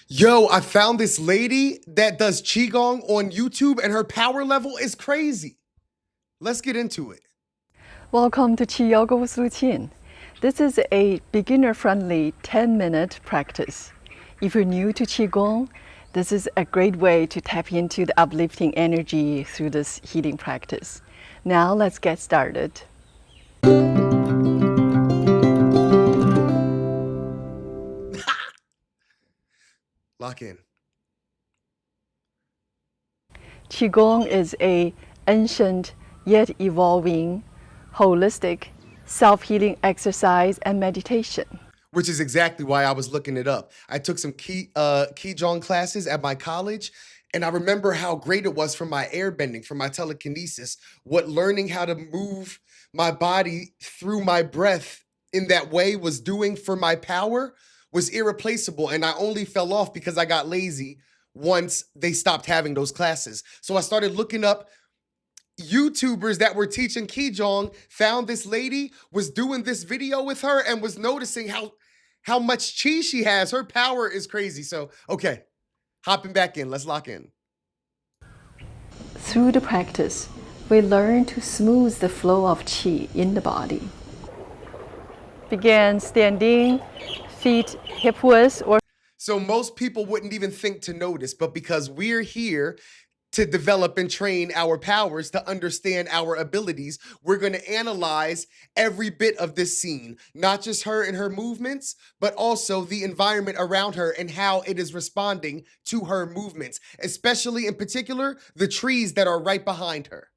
Yo, I found this lady that does Qi Gong on YouTube and her power level is crazy. Let's get into it. Welcome to Qi Yoga with LuChin. This is a beginner-friendly 10-minute practice. If you're new to Qi Gong, this is a great way to tap into the uplifting energy through this healing practice. Now let's get started. Lock in. Qi Gong is an ancient yet evolving, holistic, self-healing exercise and meditation. Which is exactly why I was looking it up. I took some Qi Gong classes at my college, and I remember how great it was for my airbending, for my telekinesis, what learning how to move my body through my breath in that way was doing for my power was irreplaceable. And I only fell off because I got lazy once they stopped having those classes. So I started looking up YouTubers that were teaching Qi Gong, found this lady, was doing this video with her, and was noticing how much chi she has. Her power is crazy. So, okay, hopping back in. Let's lock in. Through the practice, we learn to smooth the flow of qi in the body. Begin standing, feet hip width or So most people wouldn't even think to notice, but because we're here to develop and train our powers, to understand our abilities, we're going to analyze every bit of this scene, not just her and her movements, but also the environment around her and how it is responding to her movements, especially in particular, the trees that are right behind her.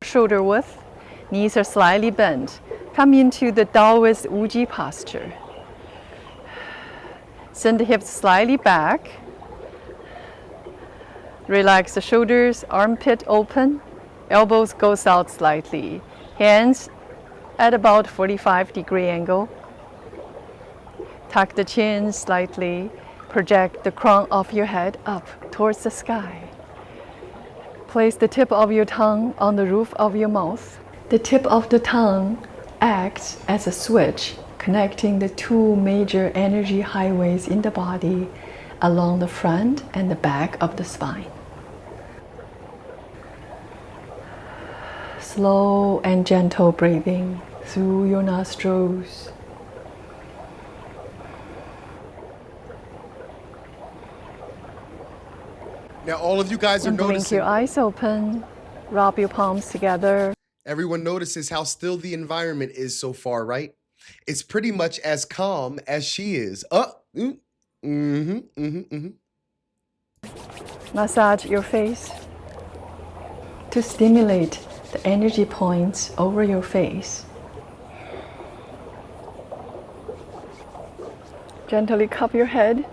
shoulder width, knees are slightly bent. Come into the Taoist Wuji posture. Send the hips slightly back. Relax the shoulders, armpit open, elbows goes out slightly. Hands at about 45-degree angle. Tuck the chin slightly. Project the crown of your head up towards the sky. Place the tip of your tongue on the roof of your mouth. The tip of the tongue acts as a switch connecting the two major energy highways in the body along the front and the back of the spine. Slow and gentle breathing through your nostrils. Now, all of you guys are And blink noticing. your eyes open. Rub your palms together. Everyone notices how still the environment is so far, right? It's pretty much as calm as she is. Massage your face to stimulate the energy points over your face. Gently cup your head.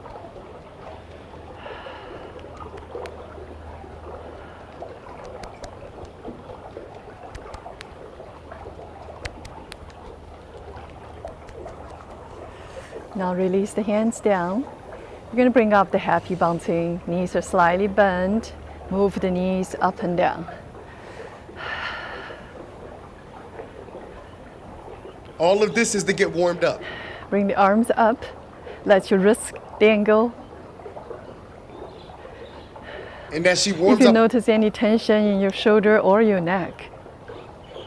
Now release the hands down. You're going to bring up the happy bouncing. Knees are slightly bent. Move the knees up and down. All of this is to get warmed up. Bring the arms up. Let your wrists dangle. And as she If warms you up, notice any tension in your shoulder or your neck,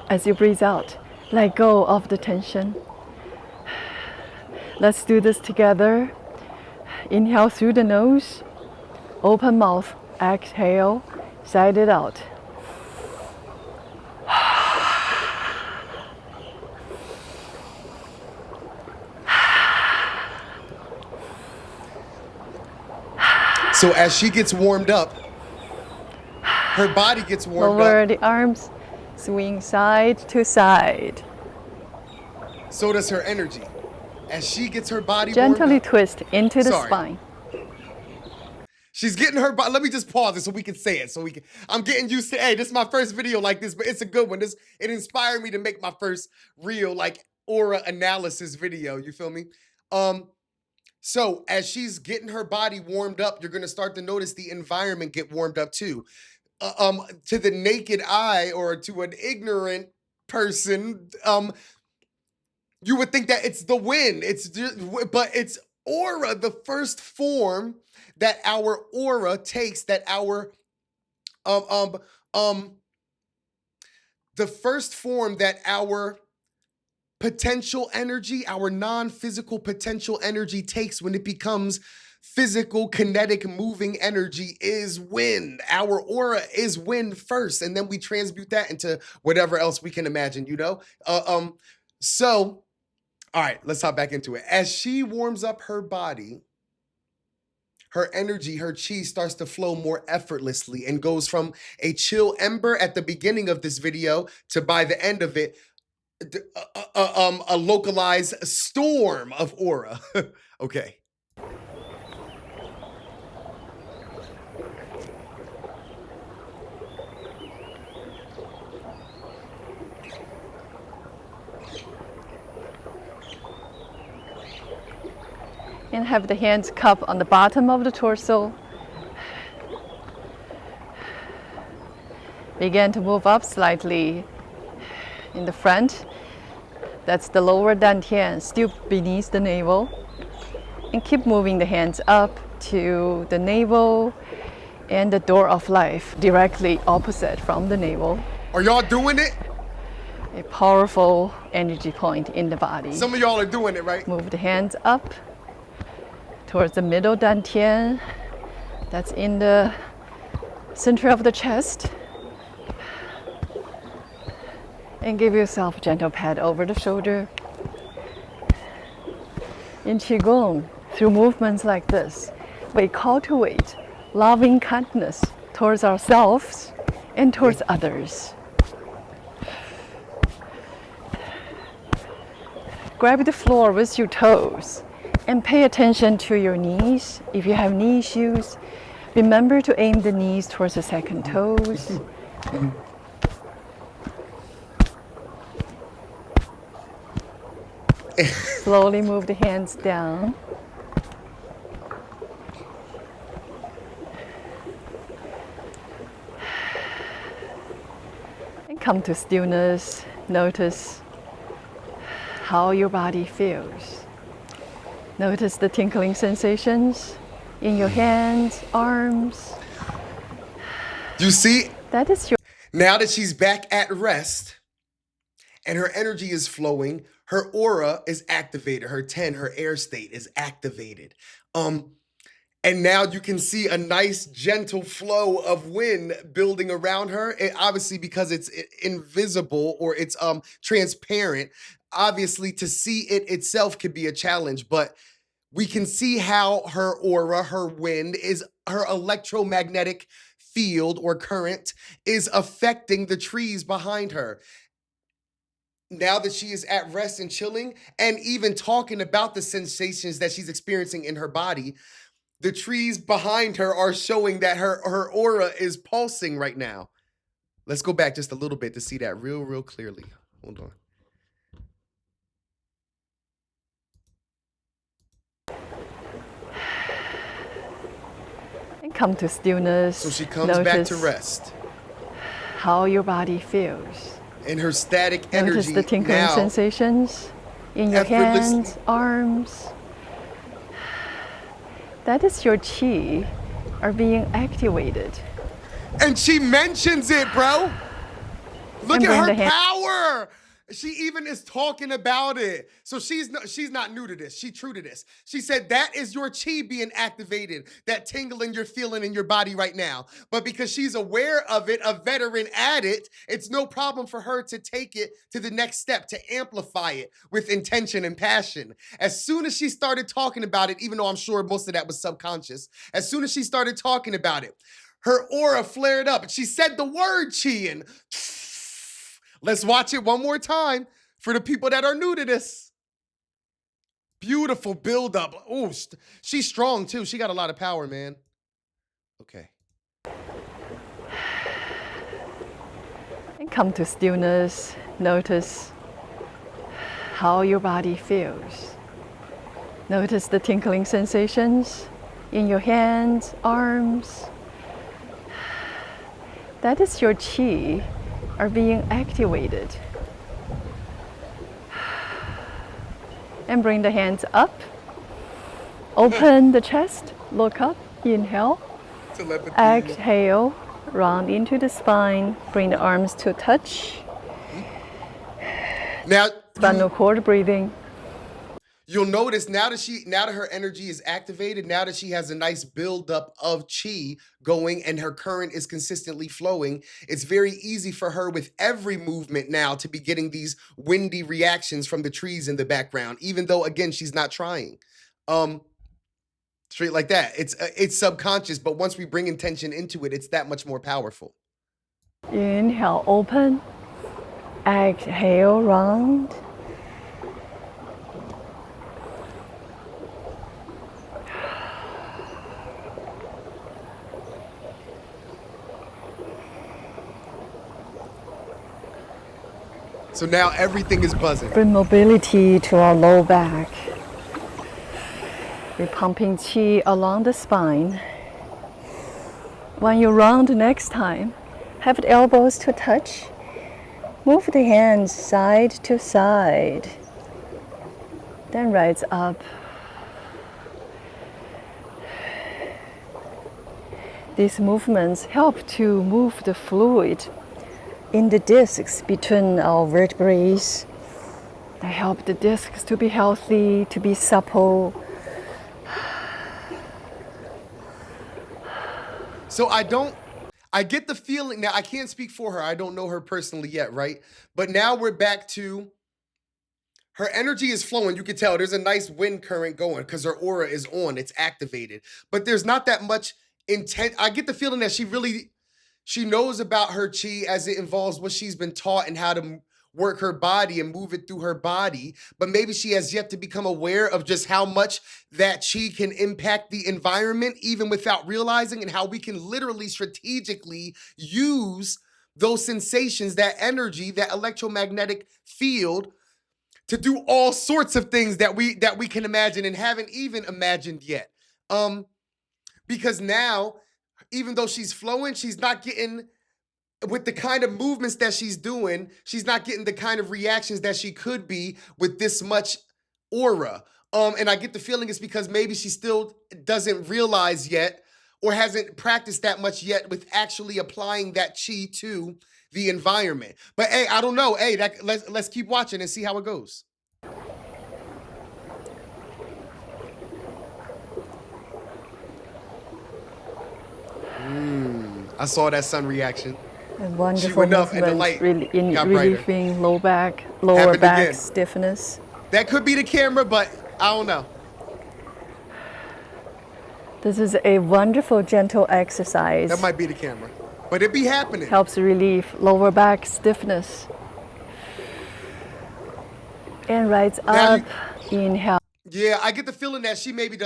as you breathe out, let go of the tension. Let's do this together. Inhale through the nose, open mouth, exhale, side it out. so as she gets warmed up, her body gets warmed Lower up. the arms, swing side to side. So does her energy. As she gets her body Gently warmed up, twist into the Sorry. spine. she's getting her body. Let me just pause it so we can say it. I'm getting used to, hey, this is my first video like this, but it's a good one. It inspired me to make my first real like aura analysis video. You feel me? So as she's getting her body warmed up, you're gonna start to notice the environment get warmed up too. To the naked eye or to an ignorant person, you would think that it's the wind. But it's aura, the first form that our aura takes, that our um um um the first form that our potential energy, our non-physical potential energy takes when it becomes physical, kinetic, moving energy is wind. Our aura is wind first, and then we transmute that into whatever else we can imagine, you know? So, all right, let's hop back into it. As she warms up her body, her energy, her chi starts to flow more effortlessly and goes from a chill ember at the beginning of this video to by the end of it, a localized storm of aura. Okay. And have the hands cup on the bottom of the torso. Begin to move up slightly in the front. That's the lower dantian, still beneath the navel. And keep moving the hands up to the navel and the door of life, directly opposite from the navel. Are y'all doing it? A powerful energy point in the body. Some of y'all are doing it, right? Move the hands up towards the middle dantian. That's in the center of the chest. And give yourself a gentle pat over the shoulder. In Qi Gong, through movements like this, we cultivate loving kindness towards ourselves and towards others. Grab the floor with your toes and pay attention to your knees. If you have knee issues, remember to aim the knees towards the second toes. Slowly move the hands down. And come to stillness. Notice how your body feels. Notice the tingling sensations in your hands, arms. You see, That is your now that she's back at rest and her energy is flowing, her aura is activated. Her 10, her air state is activated. And now you can see a nice gentle flow of wind building around her. Obviously, because it's invisible or it's transparent, obviously to see it itself could be a challenge, but we can see how her aura, her wind, is her electromagnetic field or current is affecting the trees behind her. Now that she is at rest and chilling and even talking about the sensations that she's experiencing in her body, the trees behind her are showing that her aura is pulsing right now. Let's go back just a little bit to see that real clearly. Hold on. and come to stillness. So she comes back to rest. How your body feels. And her static energy Notice the tingling now sensations in your hands, arms. That is your chi are being activated. And she mentions it, bro. Look And bring at the her hand- power. She even is talking about it. So she's not new to this. She true to this. She said that is your chi being activated, that tingling you're feeling in your body right now. But because she's aware of it, a veteran at it, it's no problem for her to take it to the next step, to amplify it with intention and passion. As soon as she started talking about it, even though I'm sure most of that was subconscious, as soon as she started talking about it, her aura flared up. She said the word chi and let's watch it one more time for the people that are new to this. Beautiful buildup. Oh, she's strong too. She got a lot of power, man. Okay. And come to stillness. Notice how your body feels. Notice the tingling sensations in your hands, arms. That is your chi are being activated. And bring the hands up Open the chest, look up, inhale. Telepathy. Exhale, round into the spine, bring the arms to touch. Now, Spinal cord breathing. you'll notice now that her energy is activated, now that she has a nice buildup of chi going and her current is consistently flowing, it's very easy for her with every movement now to be getting these windy reactions from the trees in the background, even though again she's not trying. Straight like that. It's subconscious, but once we bring intention into it, it's that much more powerful. Inhale, open. Exhale, round. So now everything is buzzing. Bring mobility to our low back. We're pumping qi along the spine. When you round next time, have the elbows to touch. Move the hands side to side. Then rise up. These movements help to move the fluid in the discs between our vertebrae. They help the discs to be healthy, to be supple. So I get the feeling, now I can't speak for her, I don't know her personally yet, right? But now we're back to her energy is flowing. You can tell there's a nice wind current going because her aura is on, it's activated. But there's not that much intent. I get the feeling that she knows about her chi as it involves what she's been taught and how to work her body and move it through her body, but maybe she has yet to become aware of just how much that chi can impact the environment even without realizing, and how we can literally strategically use those sensations, that energy, that electromagnetic field to do all sorts of things that we can imagine and haven't even imagined yet. Because now, even though she's flowing, she's not getting, with the kind of movements that she's doing, she's not getting the kind of reactions that she could be with this much aura. And I get the feeling it's because maybe she still doesn't realize yet or hasn't practiced that much yet with actually applying that chi to the environment. But hey, I don't know. Hey, let's keep watching and see how it goes. I saw that sun reaction. A wonderful She went up and the movement, light really in got brighter. relieving lower Happened back again. stiffness. That could be the camera, but I don't know. This is a wonderful, gentle exercise. That might be the camera, but it be happening. Helps relieve lower back stiffness. And rise Now up. Inhale. Yeah, I get the feeling that she maybe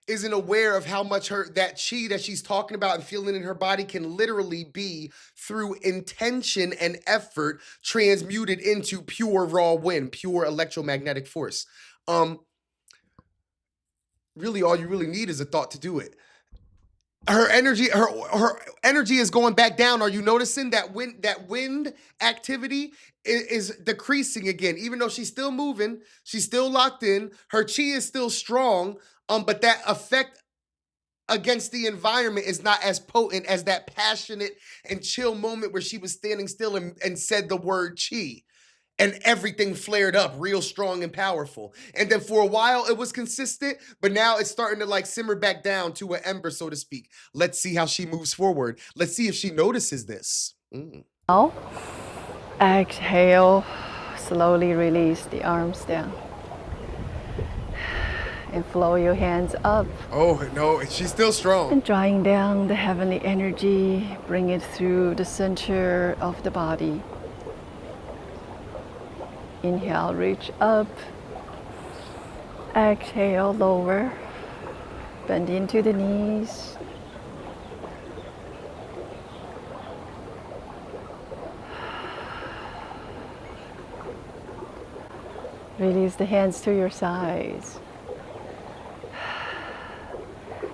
isn't aware of how much that chi that she's talking about and feeling in her body can literally be through intention and effort transmuted into pure raw wind, pure electromagnetic force. Really all you really need is a thought to do it. Her energy is going back down. Are you noticing that wind activity is decreasing again? Even though she's still moving, she's still locked in, her chi is still strong, but that effect against the environment is not as potent as that passionate and chill moment where she was standing still and said the word chi. And everything flared up real strong and powerful. And then for a while it was consistent, but now it's starting to like simmer back down to an ember, so to speak. Let's see how she moves forward. Let's see if she notices this. Now, exhale, slowly release the arms down. And flow your hands up. Oh no, she's still strong. And drawing down the heavenly energy, bring it through the center of the body. Inhale, reach up. Exhale, lower. Bend into the knees. Release the hands to your sides.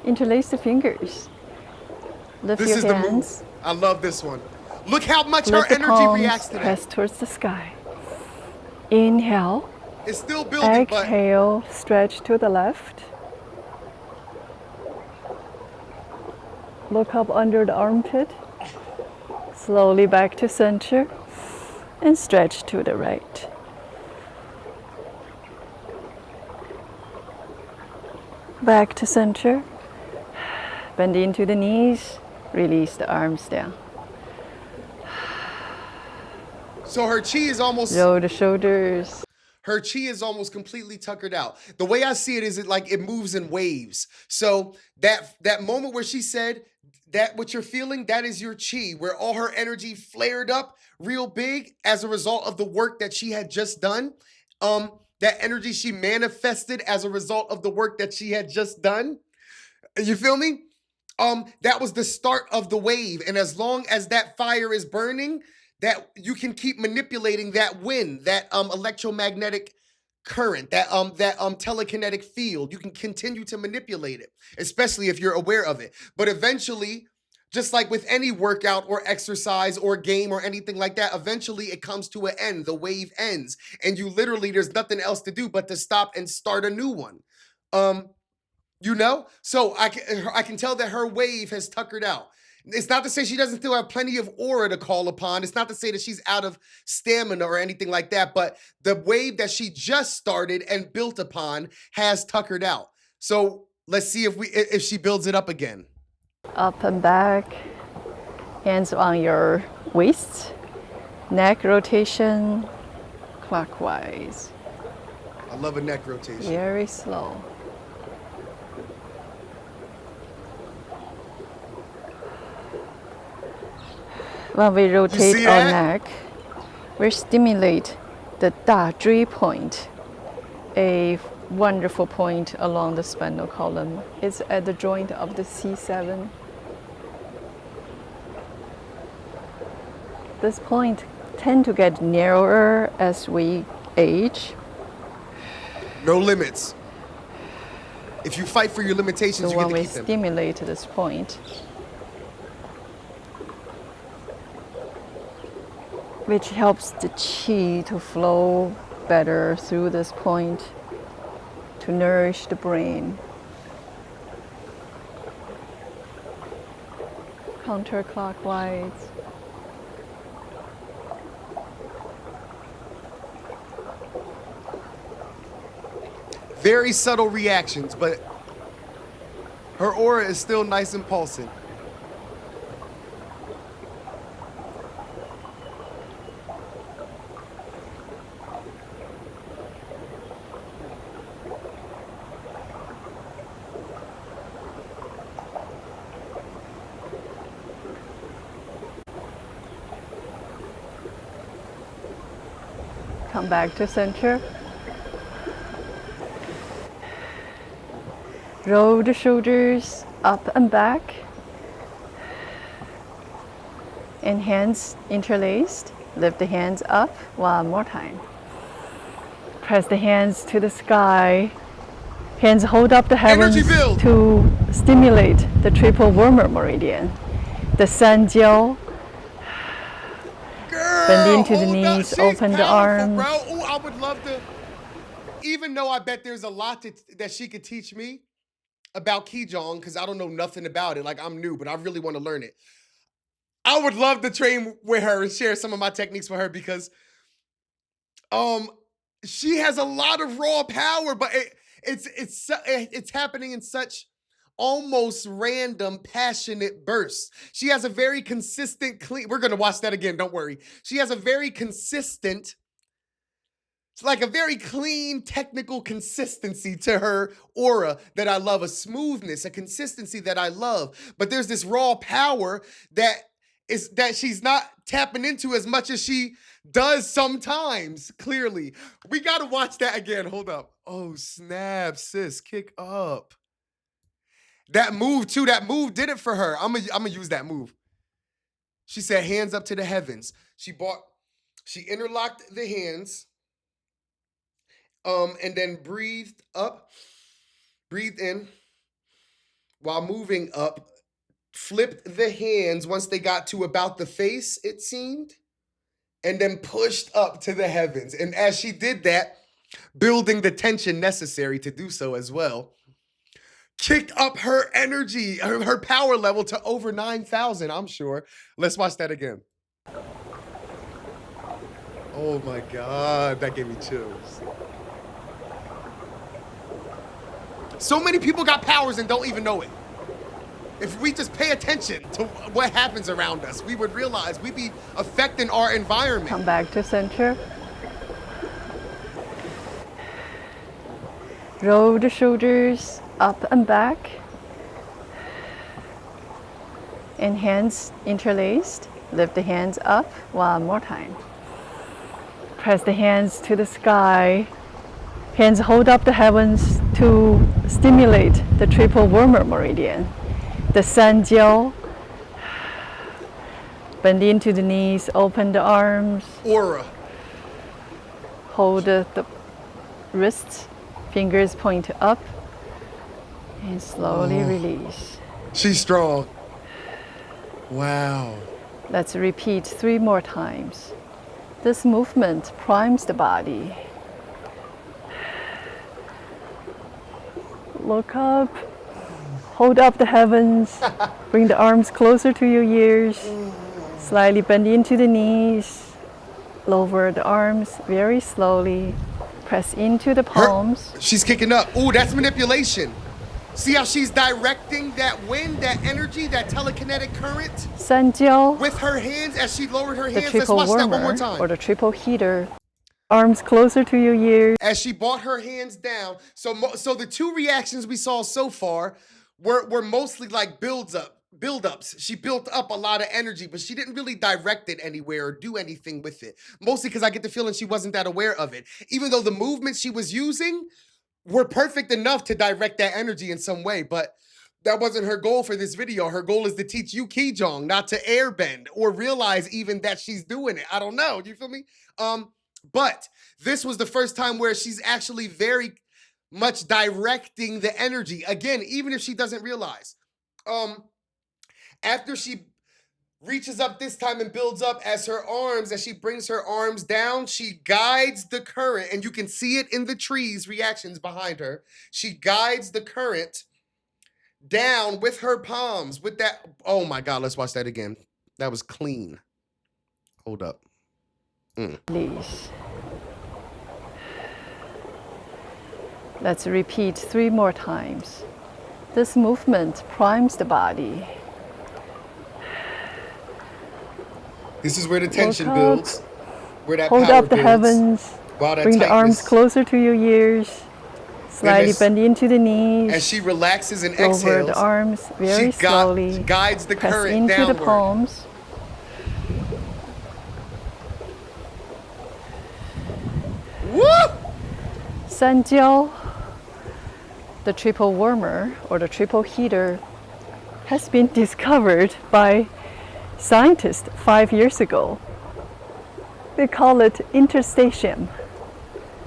Interlace the fingers. Lift This your is the hands. move. I love this one. Look how much Let her the energy palms reacts to that. press towards the sky. Inhale, It's still building, but Exhale, stretch to the left. Look up under the armpit. Slowly back to center and stretch to the right. Back to center. Bend into the knees. Release the arms down. so her chi is almost Roll the shoulders. her chi is almost completely tuckered out. The way I see it is it moves in waves. So that moment where she said that what you're feeling, that is your chi, where all her energy flared up real big as a result of the work that she had just done. That energy she manifested as a result of the work that she had just done. You feel me? That was the start of the wave. And as long as that fire is burning, that you can keep manipulating that wind, that electromagnetic current, that telekinetic field. You can continue to manipulate it, especially if you're aware of it. But eventually, just like with any workout or exercise or game or anything like that, eventually it comes to an end. The wave ends, and you literally, there's nothing else to do but to stop and start a new one. So I can tell that her wave has tuckered out. It's not to say she doesn't still have plenty of aura to call upon. It's not to say that she's out of stamina or anything like that, but the wave that she just started and built upon has tuckered out. So let's see if she builds it up again. Up and back. Hands on your waist. Neck rotation clockwise. I love a neck rotation. Very slow. When we rotate our neck, we stimulate the Da Zhui point, a wonderful point along the spinal column. It's at the joint of the C7. This point tend to get narrower as we age. No limits. If you fight for your limitations, So you get when to we keep them. stimulate this point, which helps the qi to flow better through this point to nourish the brain. Counterclockwise. Very subtle reactions, but her aura is still nice and pulsing. Come back to center. Roll the shoulders up and back. And hands interlaced. Lift the hands up one more time. Press the hands to the sky. Hands hold up the heavens to stimulate the triple wormer meridian. The Sanjiao. Bend into the knees, open the arms. Bro. Ooh, I would love to, even though I bet there's a lot that she could teach me about Qi Gong, because I don't know nothing about it. Like, I'm new, but I really want to learn it. I would love to train with her and share some of my techniques with her, because she has a lot of raw power, but it's happening in such almost random, passionate bursts. She has a very consistent, clean. We're gonna watch that again, don't worry. She has a very consistent, it's like a very clean, technical consistency to her aura that I love, a smoothness, a consistency that I love. But there's this raw power that she's not tapping into as much as she does sometimes, clearly. We gotta watch that again. Hold up. Oh, snap, sis, kick up. That move too, that move did it for her. I'm gonna use that move. She said hands up to the heavens. She interlocked the hands, and then breathed up, breathed in, while moving up, flipped the hands once they got to about the face, it seemed, and then pushed up to the heavens. And as she did that, building the tension necessary to do so as well. Kicked up her energy, her power level to over 9,000, I'm sure. Let's watch that again. Oh my God, that gave me chills. So many people got powers and don't even know it. If we just pay attention to what happens around us, we would realize we be affecting our environment. Come back to center. Roll the shoulders up and back. And hands interlaced. Lift the hands up one more time. Press the hands to the sky. Hands hold up the heavens to stimulate the triple warmer meridian. The Sanjiao. Bend into the knees, open the arms. Aura. Hold the wrists, fingers point up, and slowly release. She's strong. Wow. Let's repeat 3 more times. This movement primes the body. Look up, hold up the heavens, bring the arms closer to your ears, slightly bend into the knees, lower the arms very slowly, press into the palms. She's kicking up. Ooh, that's manipulation. See how she's directing that wind, that energy, that telekinetic current Sanjiao, with her hands as she lowered her the hands. Let's triple watch that one more warmer time. or the triple heater. Arms closer to your ears. As she brought her hands down. So the 2 reactions we saw so far were mostly like buildups. She built up a lot of energy, but she didn't really direct it anywhere or do anything with it. Mostly because I get the feeling she wasn't that aware of it. Even though the movements she was using were perfect enough to direct that energy in some way, but that wasn't her goal for this video. Her goal is to teach you Qi Gong, not to airbend or realize even that she's doing it. I don't know. You feel me? But this was the first time where she's actually very much directing the energy. Again, even if she doesn't realize. After she reaches up this time and builds up as she brings her arms down, she guides the current, and you can see it in the trees reactions behind her. She guides the current down with her palms, with that. Oh my God, let's watch that again. That was clean. Hold up. Please. Let's repeat 3 more times. This movement primes the body. This is where the tension Look up, builds, where that hold power up the builds. heavens. While that Bring the arms tightness- closer to your ears. Slightly bend into the knees. As she relaxes and Lower exhales, the arms very slowly. guides the Press current into downward. the palms. Woo! Sanjiao, the triple warmer or the triple heater, has been discovered by scientists 5 years ago. They call it interstitium.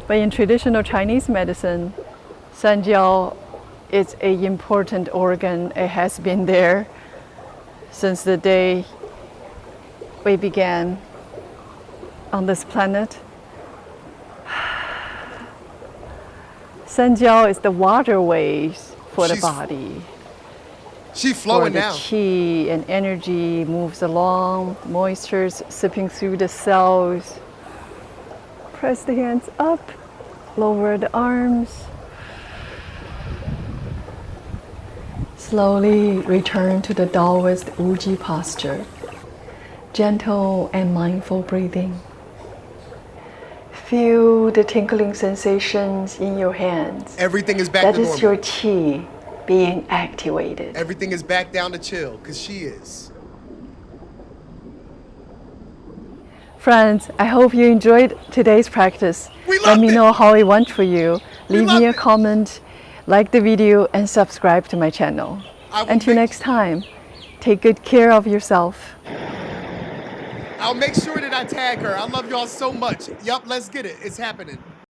But in traditional Chinese medicine, Sanjiao is an important organ. It has been there since the day we began on this planet. Sanjiao is the waterways for the body. She's flowing the now. Qi and energy moves along, moisture's sipping through the cells. Press the hands up, lower the arms. Slowly return to the Taoist Wuji posture. Gentle and mindful breathing. Feel the tingling sensations in your hands. Everything is back That to normal. is your Qi being activated. Everything is back down to chill, because she is. Friends, I hope you enjoyed today's practice. We Let loved me it. know how it went for you. Leave me loved a it. comment, like the video, and subscribe to my channel. I will Until make- next time, take good care of yourself. I'll make sure that I tag her. I love y'all so much. Yup, let's get it. It's happening.